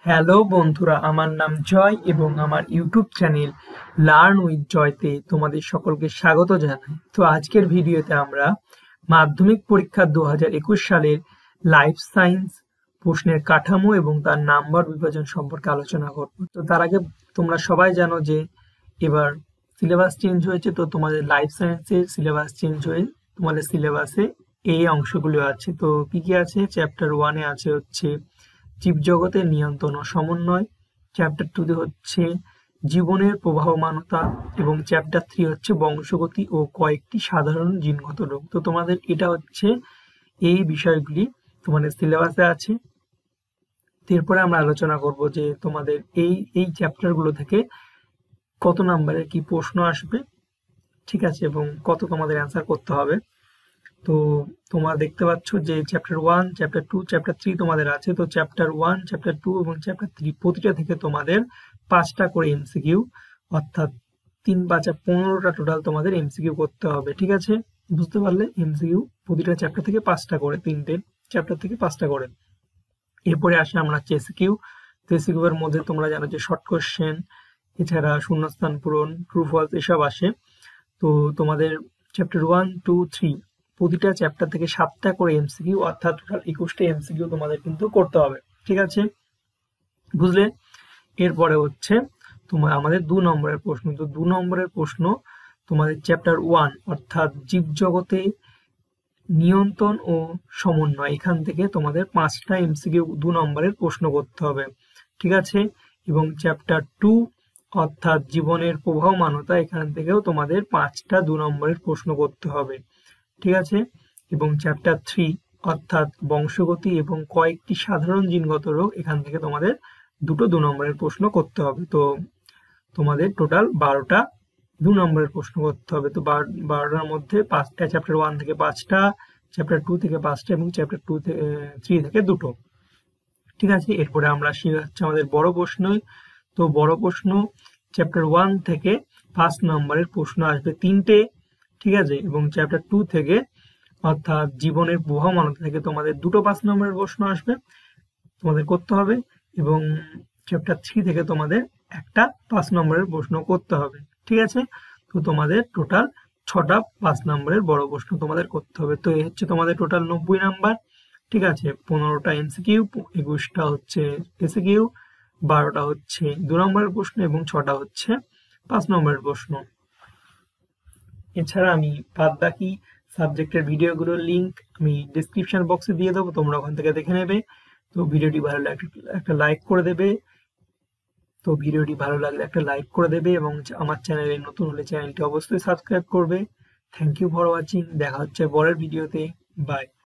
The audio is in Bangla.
হ্যালো বন্ধুরা, আমার নাম জয় এবং আমার YouTube channel learn with Jayate তোমাদের সকলকে স্বাগত জানাই। তো আজকের ভিডিওতে আমরা মাধ্যমিক পরীক্ষা 2021 সালের লাইফ সায়েন্স প্রশ্নের কাঠামো এবং তার নাম্বার বিভাজন সম্পর্কে আলোচনা করব। তো তার আগে তোমরা সবাই জানো যে এবার সিলেবাস চেঞ্জ হয়েছে, তো তোমাদের লাইফ সায়েন্সের সিলেবাস চেঞ্জ হয়ে তোমাদের সিলেবাসে এই অংশগুলো আছে। তো কি কি আছে? চ্যাপ্টার 1-এ আছে হচ্ছে জীবজগতের নিয়ন্ত্রণ ও সমন্বয়, চ্যাপ্টার 2-তে হচ্ছে জীবনের প্রবাহমানতা এবং চ্যাপ্টার 3 হচ্ছে বংশগতি ও কয়েকটি সাধারণ জিনগত রোগ। তো তোমাদের এটা হচ্ছে এই বিষয়গুলি তোমাদের সিলেবাসে আছে। এরপরে আমরা আলোচনা করব যে তোমাদের এই চ্যাপ্টারগুলো থেকে কত নাম্বারের কি প্রশ্ন আসবে, ঠিক আছে, এবং কত তোমাদের অ্যান্সার করতে হবে। তো তোমরা দেখতে পাচ্ছ যে চ্যাপ্টার 1, চ্যাপ্টার 2, চ্যাপ্টার 3 তোমাদের আছে। তো চ্যাপ্টার 1, চ্যাপ্টার 2 এবং চ্যাপ্টার 3 প্রতিটা থেকে তোমাদের 5টা করে এমসিকিউ, অর্থাৎ 3 5 15টা টোটাল তোমাদের এমসিকিউ করতে হবে, ঠিক আছে? বুঝতে পারলে? এমসিকিউ প্রতিটা চ্যাপ্টার থেকে 5টা করে, 3টে চ্যাপ্টার থেকে 5টা করে। এরপরে আসে আমরা হচ্ছে এসকিউ। তো এসকিউ এর মধ্যে তোমরা জানো যে শর্ট কোশ্চেন, এছাড়া শূন্যস্থান পূরণ, ট্রু ফলস এসব আসে। তো তোমাদের চ্যাপ্টার 1, 2, 3 প্রতিটা চ্যাপ্টার থেকে 7টা করে এমসিকিউ, অর্থাৎ টোটাল 21টা এমসিকিউ তোমাদের কিন্তু করতে হবে, ঠিক আছে? বুঝলে? এরপরে হচ্ছে তোমার আমাদের 2 নম্বরের প্রশ্ন। তো 2 নম্বরের প্রশ্ন তোমাদের চ্যাপ্টার 1 অর্থাৎ জীবজগতে নিয়ন্ত্রণ ও সমন্বয়, এখান থেকে তোমাদের 5টা এমসিকিউ 2 নম্বরের প্রশ্ন করতে হবে, ঠিক আছে? এবং চ্যাপ্টার 2 অর্থাৎ জীবনের প্রবাহমানতা, এখান থেকেও তোমাদের 5টা 2 নম্বরের প্রশ্ন করতে হবে, ঠিক আছে? এবং চ্যাপ্টার 3 অর্থাৎ বংশগতি এবং কয়েকটি সাধারণ জিনগত রোগ, এখান থেকে তোমাদের 2 নম্বরের প্রশ্ন করতে হবে। তো তোমাদের টোটাল 12টা 2 নম্বরের প্রশ্ন করতে হবে। তো 12টার মধ্যে 5টা চ্যাপ্টার 1 থেকে 5টা, চ্যাপ্টার 2 থেকে 5টা এবং চ্যাপ্টার 3 থেকে 2টো, ঠিক আছে? এরপরে আমরা আসি হচ্ছে আমাদের বড় প্রশ্ন। তো বড় প্রশ্ন চ্যাপ্টার 1 থেকে 5 নম্বরের প্রশ্ন আসবে 3টে, ঠিক আছে? এবং চ্যাপ্টার 2 থেকে অর্থাৎ জীবনের প্রবাহমানতা থেকে তোমাদের 2টো 5 নম্বরের প্রশ্ন আসবে, তোমাদের করতে হবে। এবং চ্যাপ্টার 3 থেকে তোমাদের একটা 5 নম্বরের প্রশ্ন করতে হবে, ঠিক আছে? তো তোমাদের টোটাল 6টা 5 নম্বরের বড় প্রশ্ন তোমাদের করতে হবে। তো এই হচ্ছে তোমাদের টোটাল 90 নাম্বার, ঠিক আছে? 15টা এমসিকিউ, 21টা হচ্ছে এসিকিউ, 12টা হচ্ছে 2 নম্বরের প্রশ্ন এবং 6টা হচ্ছে 5 নম্বরের প্রশ্ন। এছাড়া আমি বাদ বাকি সাবজেক্টের ভিডিওগুলোর লিংক আমি ডিসক্রিপশন বক্সে দিয়ে দেবো, তোমরা ওখান থেকে দেখে নেবে। তো ভিডিওটি ভালো লাগলে একটা লাইক করে দেবে। তো ভিডিওটি ভালো লাগলে একটা লাইক করে দেবে এবং আমার চ্যানেলে নতুন হলে চ্যানেলটি অবশ্যই সাবস্ক্রাইব করবে। Thank you for watching. দেখা হচ্ছে পরের ভিডিওতে। বাই।